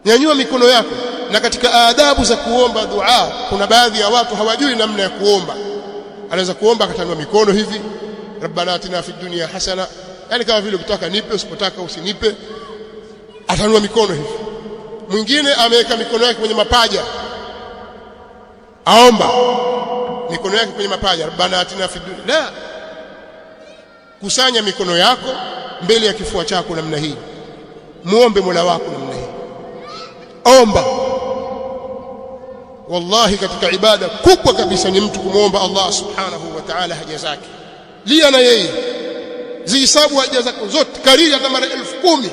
Nyanyua mikono yako. Na katika adabu za kuomba dua, kuna baadhi ya watu hawajui namna ya kuomba. Anaweza kuomba akatanua mikono hivi, rabbana atina fid dunya hasana, yani kama vile ukitaka nipe, usipotaka usinipe, atanua mikono hivi. Mwingine ameweka mikono yake kwenye mapaja, aomba mikono yake kwenye mapaja, rabbana atina fid dunya. La, kusanya mikono yako mbele ya kifua chako namna hii, muombe Mola wako namna hii, omba. Wallahi, katika ibada kubwa kabisa ni mtu kumuomba Allah subhanahu wa ta'ala haja zake. Lia na yeye, zihisabu haja zako zote, kariri hata mara 10,000.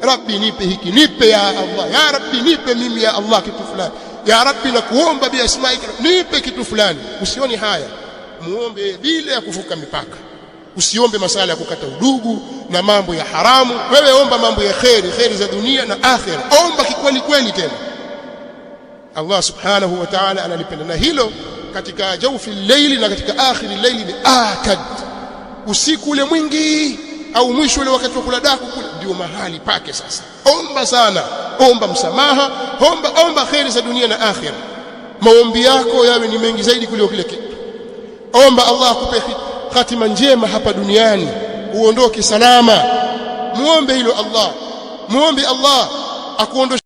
Rabbi nipe hiki, nipe ya Allah, ya Rabbi nipe mimi ya Allah kitu fulani, ya Rabbi nakuomba bi asmaika nipe kitu fulani. Usioni haya, muombe bila ya kuvuka mipaka. Usiombe masala ya kukata udugu na mambo ya haramu. Wewe omba mambo ya kheri za dunia na akhira. Omba kikweli kweli tena. Allah subhanahu wa ta'ala analipenda, na hilo katika jawfi al-layli na katika akhiri al-layli ni akad. Usiku ule mwingi au mwisho ule wakati wa kula daku kule ndio mahali pake. Sasa omba sana, omba msamaha, omba kheri za dunia na akhira. Maombi yako yawe ni mengi zaidi kuliko kile kitu. Omba Allah akupe hatima njema hapa duniani, uondoke salama. Muombe hilo Allah, muombe Allah akuondoshe